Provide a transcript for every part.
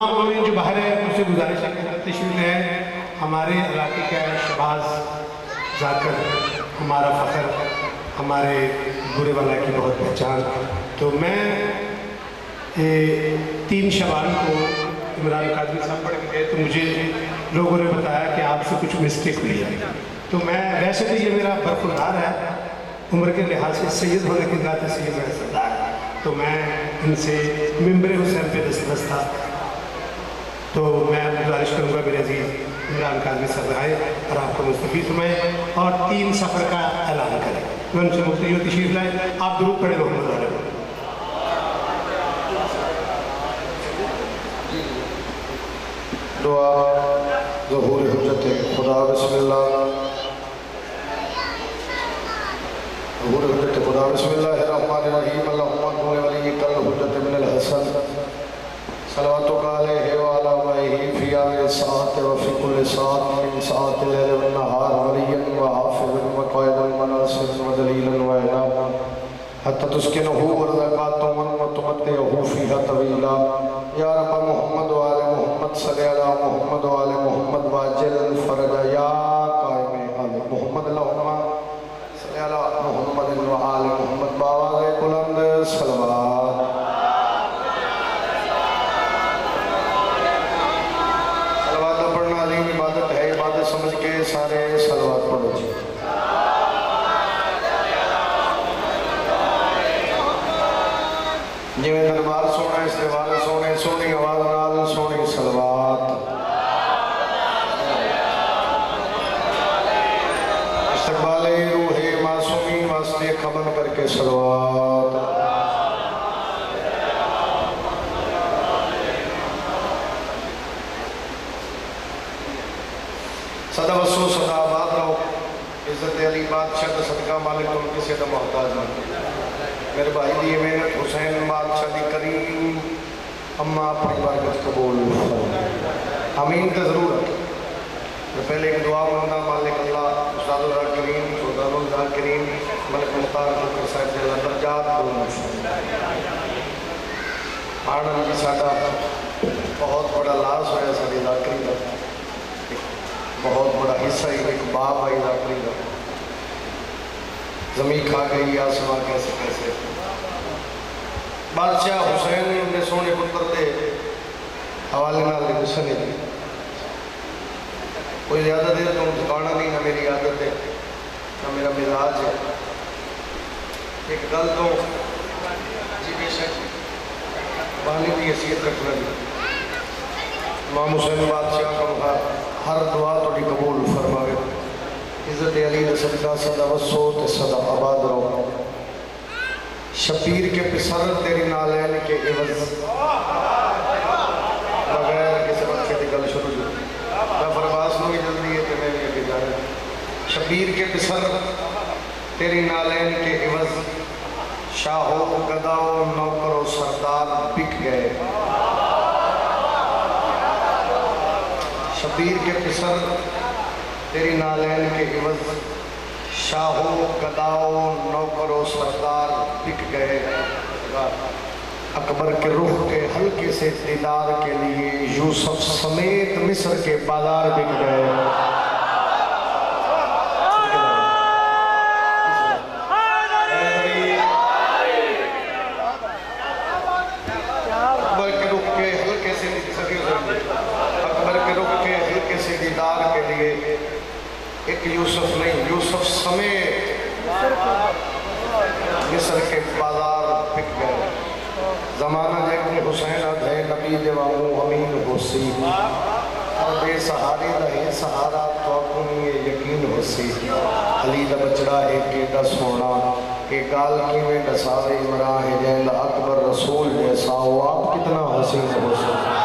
جو باہر ہے اس سے گزارش ہے کہ تشریف ہے ہمارے علاقے کا شہباز ذاکر ہمارا فخر، ہمارے برے والا کی بہت پہچان. تو میں 3 شوال کو عمران قادری صاحب پڑھ کے گئے تو مجھے لوگوں نے بتایا کہ آپ سے کچھ مسٹیک ہوئی ہے. تو میں ویسے تو یہ میرا برخوردار ہے، عمر کے لحاظ سے سید ہونے کے ناطے سے یہ میرا سردار ہے، تو میں ان سے ممبر حسین پہ دسترس تھا. تو میں گزارش کروں گا میرے عزیز عمران قادری صاحب آئے اور آپ کو مستفید فرمائیں اور 3 سفر کا اعلان کریں. میں ان سے مفتیو تشریف لائیں. آپ درود پڑھیں محمد علیہ. دعا ظہور حجت خدا. بسم اللہ. ظہور حجت خدا. بسم اللہ الرحمن الرحیم. اللہم اکمل ولیک الحجت من الحسن صلواتک علیہ وعلی آلہ فی آل ساعت وفی کل ساعت من ساعت اللیل والنہار ولیا وحافظا وقائدا وناصرا ودلیلا وإماما حتی تسکنہ ورزقاتم وتمتعہ فیہا طویلا. یا رب محمد وآل محمد صلی علی محمد وآل محمد واجل فرج. یا قائم آل محمد اللہم صلی علی محمد وآل محمد باواز بلند صلوات. عبادت ہے، عبادت سمجھ کے سارے صلوات پڑھو جی. جی میں دربار سونا اس دیوار سونے سونی آواز نال سونی صلوات. استقبال روح معصومی واسطے خبر کر کے صلوات. صدا وسو صدا آباد رہو. عزت علی بادشاہ کا صدقہ مالک ان کسی کا محتاج نہیں. میرے بھائی دی محنت حسین بادشاہ دی کریم اما اپنی برکت قبول امین کا ضرورت. پہلے ایک دعا مانگا مالک اللہ استاد الذاکرین سلطان الذاکرین ملک مختار بکر صاحب جلال درجات بلند. آنند جی ساڈا بہت بڑا لاس ہویا ساری ذاکری کا، بہت بڑا حصہ ہی ایک باپ آئی ذاکری کا. زمین کھا گئی آسمان کیسے کیسے. بادشاہ حسین نے سونے پتر دے حوالے نال لکھن دی. کوئی زیادہ دیر تو ٹھکانا نہیں، نہ میری عادت ہے نہ میرا مزاج ہے. ایک گل تو جی بے شک بانی کی حیثیت رکھنا دی. امام حسین بادشاہ کا ہر دعا توڑی قبول فرماوے. عزت علی صدقہ صدا وسو تے صدا آباد رہو. شبیر کے پسر تیری نالین کے عوض بغیر کسی وقت کی گل شروع جو میں فرباس نوی جلدی ہے کہ میں بھی اگے جانا. شبیر کے پسر تیری نالین کے عوض شاہو گداؤ نوکر و سردار بک گئے. شبیر کے پسر تیری نالین کے عوض شاہو گداؤ نوکر و سردار بک گئے. اکبر کے رخ کے ہلکے سے دیدار کے لیے یوسف سمیت مصر کے بازار بک گئے. دیدار کے لیے ایک یوسف نہیں، یوسف سمیت مصر کے بازار بک گئے. زمانہ جیکن حسین ادھے نبی دیوامو امین ہوسی اور بے سہاری رہے سہارا تو اپنی یقین ہوسی. علی دا بچڑا ایک ایڈا سونا ایک گال کی میں ڈساوے عمران ہے جہاں اکبر رسول جیسا ہو. آپ کتنا حسین ہو سکتے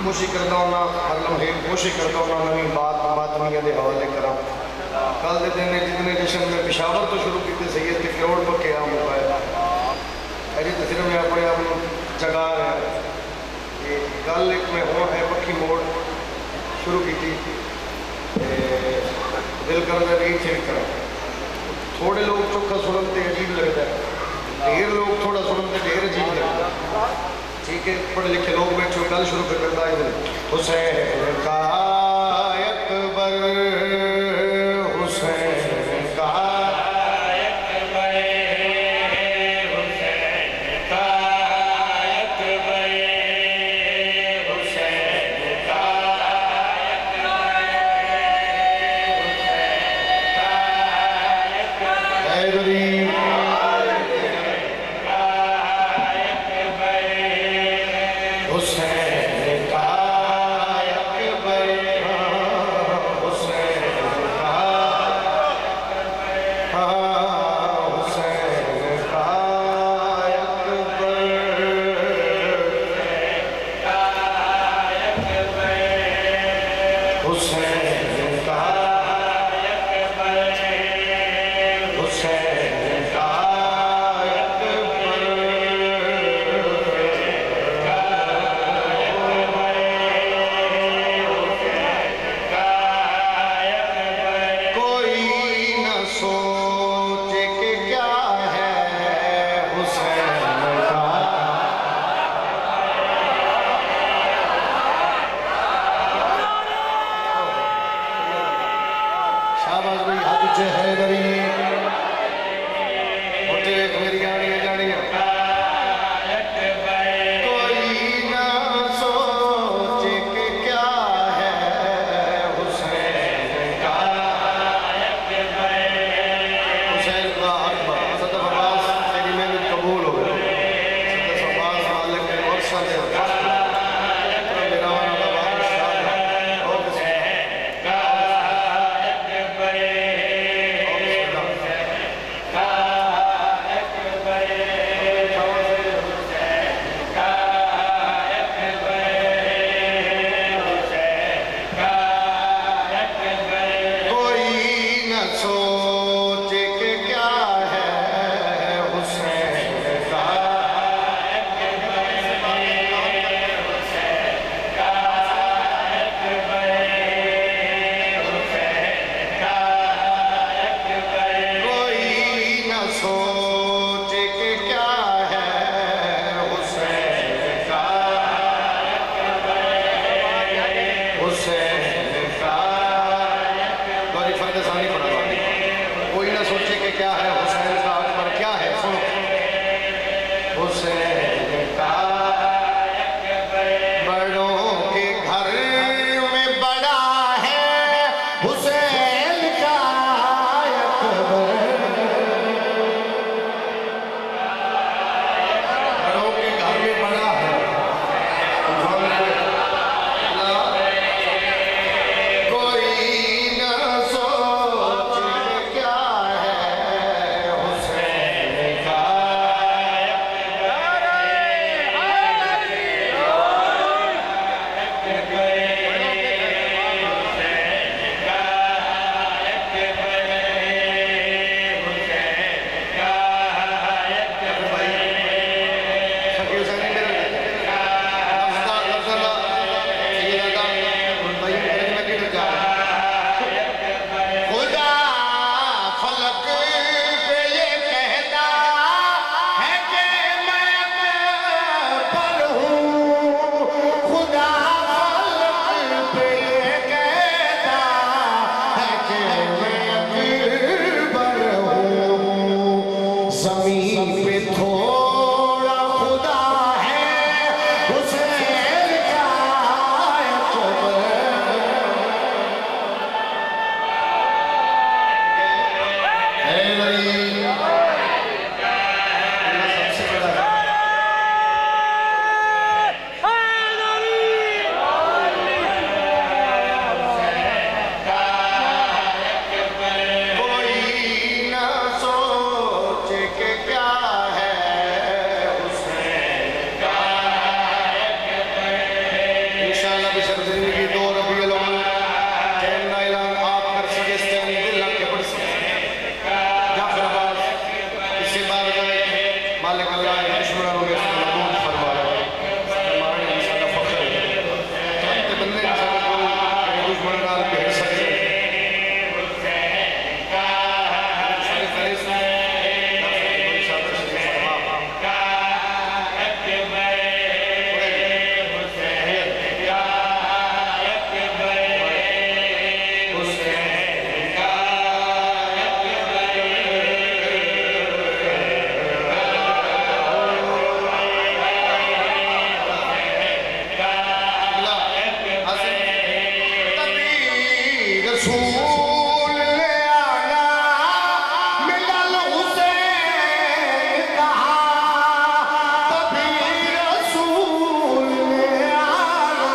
کوشش کرتا ہوں ہر لمحے کوشش کرتا ہوں نئی باتمیاں دے حوالے کرا. کل دے دن جتنے جشن میں پشاور تو شروع کیتے سید کے کروڑ پر قیام ہوا ہے. ایجی تصویر میں اپنے آپ جگہ رہا ہے. کل ایک میں ہوں ہے پکی موڑ شروع کی تھی دل کر دے بھی چھڑ کر تھوڑے لوگ چوکھا سنن تے عجیب لگتا ہے، ڈھیر لوگ تھوڑا سنن تے ڈھیر عجیب لگتا ہے. ٹھیک ہے، پڑھے لکھے لوگ بیٹھے ہوئے گل شروع کر کرتا ہے. حسین کا اکبر، حسین کا رسول نے آنا ملل حسین کہا کبھی رسول نے آنا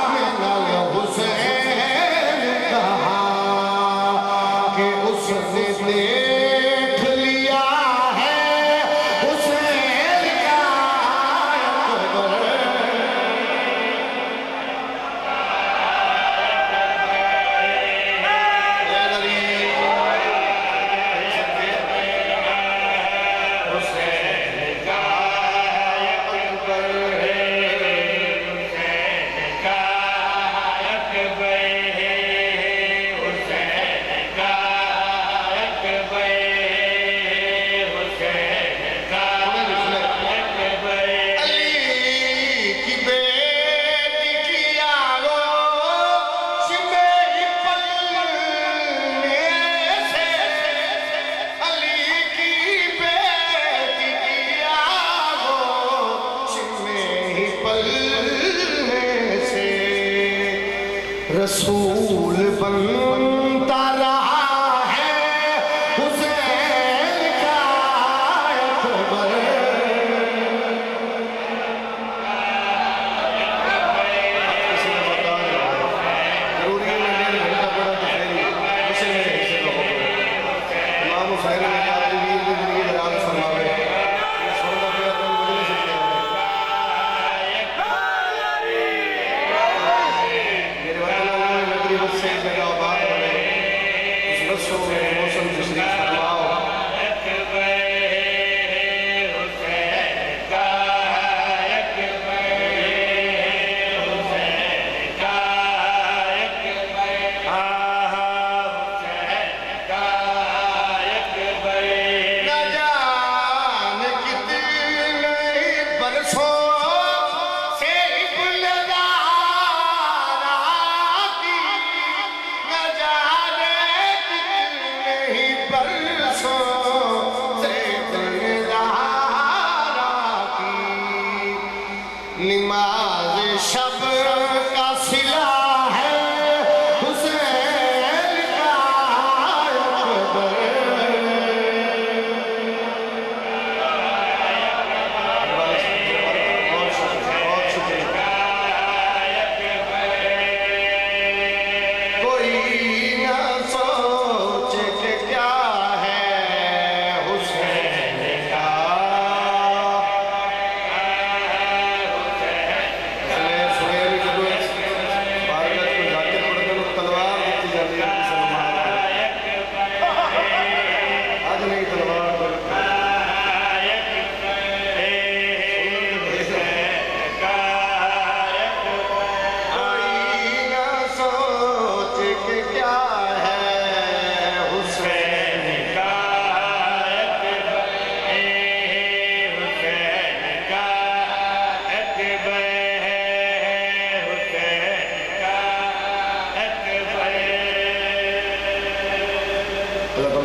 ملل حسین کہا کہ اس نے دیکھ لیا ہے حسین کا اکبر رسول بنتا رہا ہے حسین کا اکبر ضروری ہے میں ڈیڑھ گھنٹہ پڑھا تو اسے میرے حصے کا ہو امام حسین نے کہا کہ ویر کی زندگی درام فرماوے یہ سوندہ پیا تو مجھے نہیں سکتے میرے وطن سے جگہ آباد ہوئے اس نسوں میں موسم تشریف فرماؤ نہ جان کتنے برسوں سے نماز شب کا صلہ ہے حسین کا اکبر کوئی نہ سوچے کہ کیا ہے حسین کا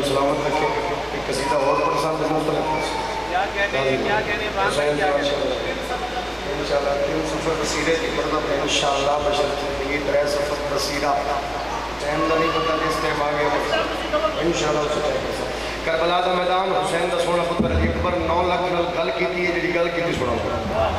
سلامت رکھے ایک قصیدہ اور پرسان بزنس پر انشاءاللہ کیوں سفر بصیرے کی پردہ پر انشاءاللہ بشر زندگی ترے سفر بصیرہ ٹائم دا نہیں پتہ جس ٹائم آگے انشاءاللہ اسے ٹائم پرسان کربلا دا میدان حسین دا سونا خود پر علی اکبر 9 لاکھ نل گل کی تھی جڑی گل کی تھی سونا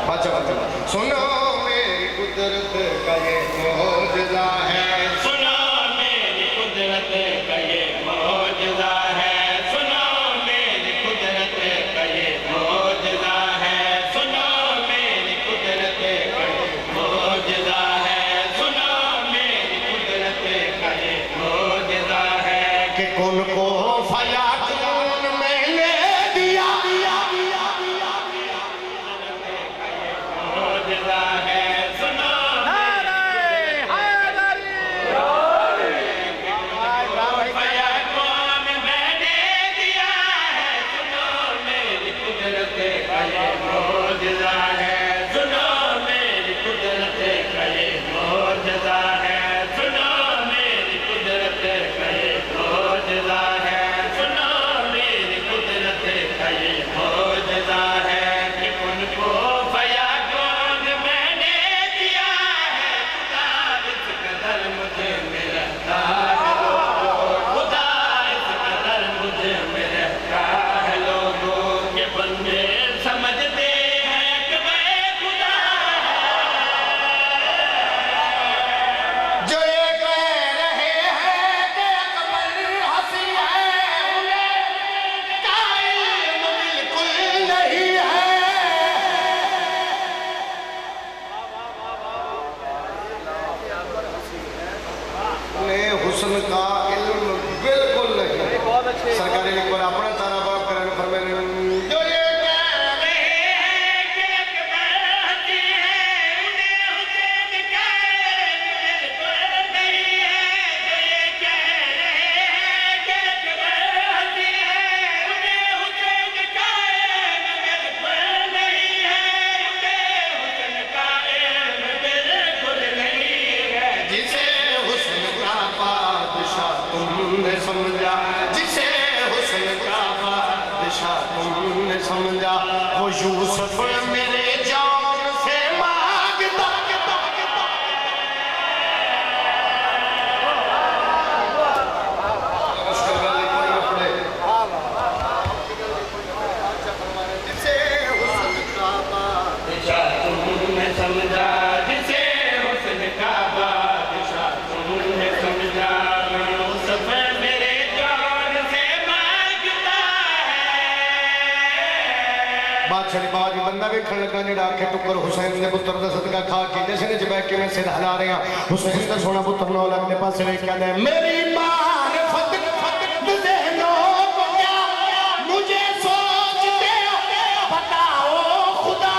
بادشاہ بادشاہ سنو میری قدرت کا یہ معجزہ ہے سنو میری قدرت کا یہ معجزہ ہے سنو میری قدرت کا یہ معجزہ ہے سنو میری قدرت کا یہ معجزہ ہے سنو میری قدرت کا یہ معجزہ ہے کہ کون کو فیاکون میں نے دیا معجزہ ہے سنو میری قدرت کا یہ معجزہ ہے حسن کا علم بالکل نہیں. سرکار نے ایک بار اپنا تارا باب کرنے فرمایا جو یہ سمجھا جسے حسن کا بادشاہ تم نے سمجھا وہ یوسف میرے جان سے مانگتا. مشکل گل کوئی نہ پڑے. جسے حسن کا بادشاہ تم نے سمجھا جسے حسن کا بادشاہ تم نے سمجھا بادشاہ بابا بندہ بھی کھڑ لگا جڑا آکھے ٹکر حسین نے پتر دا صدقہ کھا کے جیسے نے جبہ کے میں سر ہلا رہے ہیں حسین کا سونا پتر نہ اولاد نے پاس رہے کہتے ہیں میری معرفت ذہنوں کو کیا مجھے سوچتے بتاؤ خدا.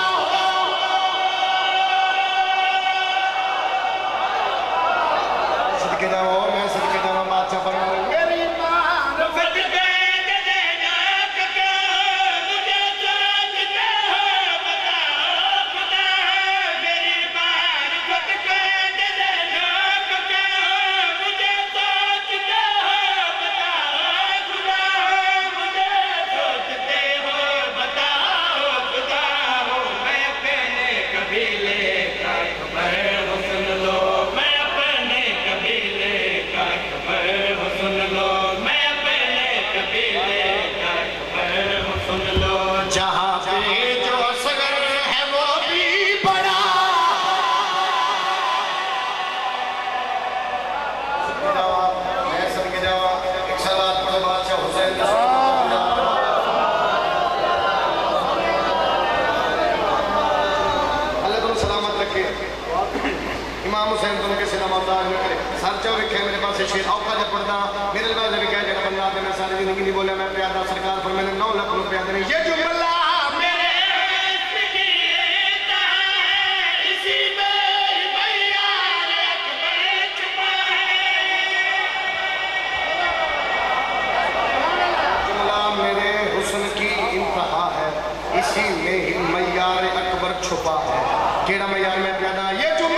صدقے جاؤ میں صدقے جاؤ بادشاہ فرمایا میری معرفت امام حسین تم کے سلام اللہ علیہ کرے سر چاہ رکھے میرے پاس شیر آؤ کا جب پڑھنا میرے لباس بھی کہا جڑا بندہ آتے میں ساری زندگی نہیں بولے میں پیادہ سرکار پر میں نے 9 لاکھ روپیہ دینے یہ جملہ میرے اسی میں بیان اکبر چھپا ہے. جملہ میرے حسن کی انتہا ہے اسی میں ہی معیار اکبر چھپا ہے. کیڑا معیار میں پیادہ یہ جملہ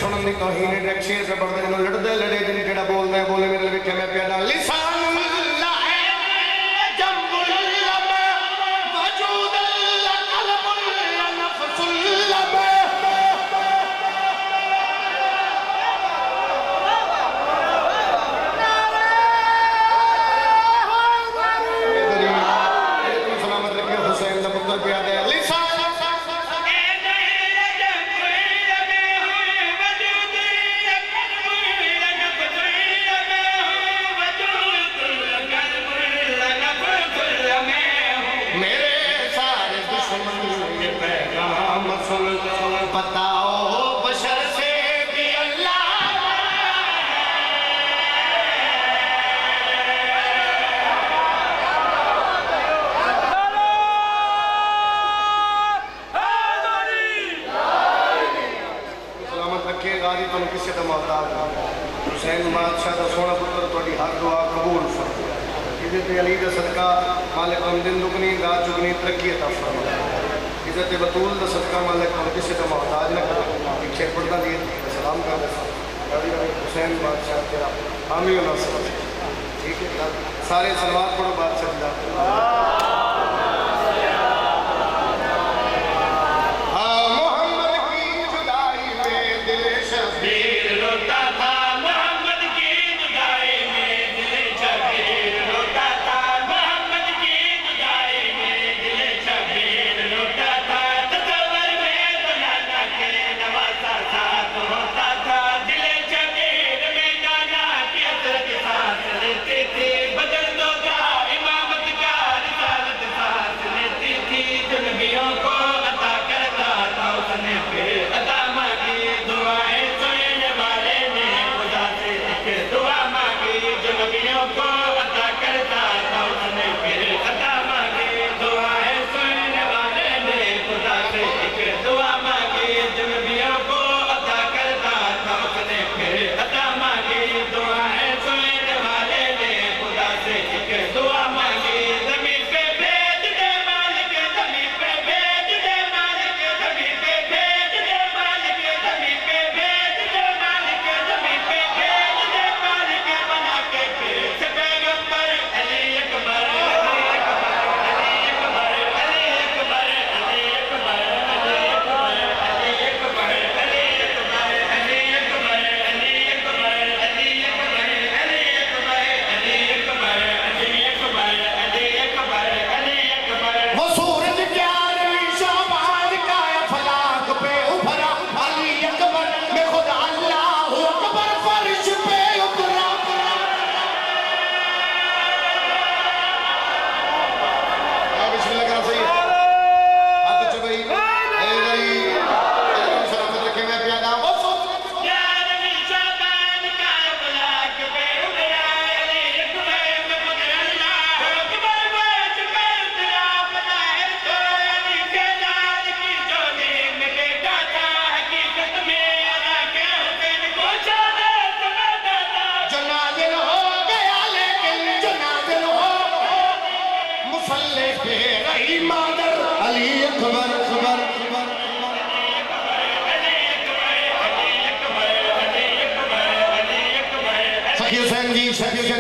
سنن دی توہین ایک شیر سے بڑھتے جنہوں لڑتے لڑے جن کیڑا بولنے بولے میرے لکھے میں پیدا لسان اللہ جنب اللب وجود اللہ قلب اللہ نفس اللب. سلامت رکھے حسین دا پتر پیادہ ہے لسان کے غازی تو کسی کا محتاج حسین بادشاہ کا سونا پتر تھوڑی ہر دعا قبول فرمائے عزت علی کا صدقہ مالک ہم دن دگنی رات چگنی ترقی عطا فرمائے عزت بطول کا صدقہ مالک ہم کسی کا محتاج نہ کرے پیچھے پردہ دیے سلام کر دے حسین بادشاہ تیرا حامی و ناصر ٹھیک ہے سارے سلوات پڑھو بادشاہ جا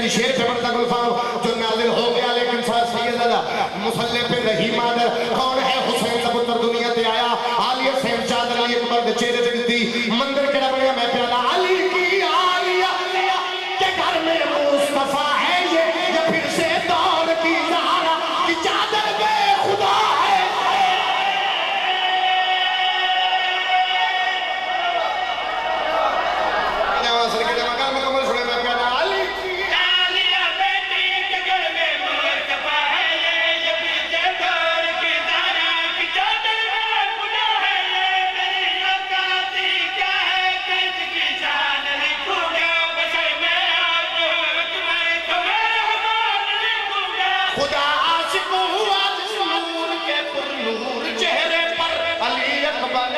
شیر پہ بڑھتا گلفام جو نازل ہو گیا لیکن ساتھ سید اللہ مسلح پہ رہی مادر کون ہے حسین کا پتر دنیا تے آیا آلیہ سیم چادر علی اکبر دے چہرے تے دتی مندر کیڑا بنیا میں پیادا علی کی آلیہ کے گھر میں مصطفیٰ ہے یہ پھر سے دور کی زہرا کی چادر بے خدا ہے جوان سر کے جمع کر مکمل سنے میں پیادا علی خدا عاشق ہوا نور کے پر نور چہرے پر علی اکبر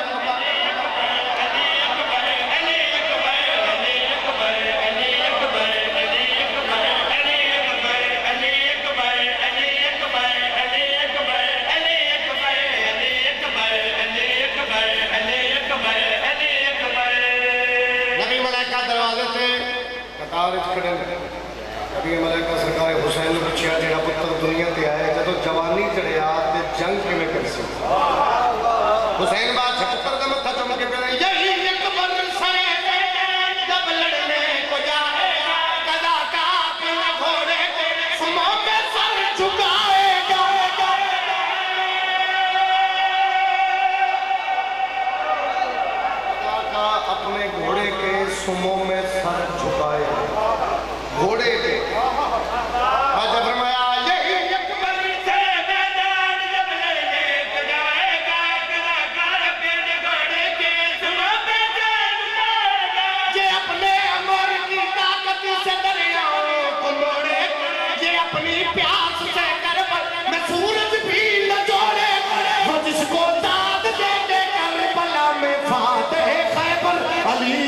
نبی ملائکہ دروازے سے قطار کھڑے نبی ملائکہ سرکار حسین نے پوچھا جڑا پتر دنیا تے آیا جدو جوانی چڑھیا تے جنگ کیویں کرسی حسین بادشاہ پتر دا متھا چوم کے کہے یہی اکبر سرے جب لڑنے کو جائے گا قضا کا اپنے گھوڑے سموں پہ سر جھکائے گا قضا کا اپنے گھوڑے کے سموں میں سر جھکائے گا گھوڑے کے آجا فرمایا یہی اکبر سے میدان جب لڑنے کو جائے گا قضا کار اپنے گھوڑے کے سموں پہ سر جھکائے گا یہ اپنے امر کی طاقت سے دریاؤں کو موڑے یہ اپنی پیاس سے کربل میں سورج بھی نہ جوڑے وہ جس کو داد دے دے کربلا میں فاتح خیبر علی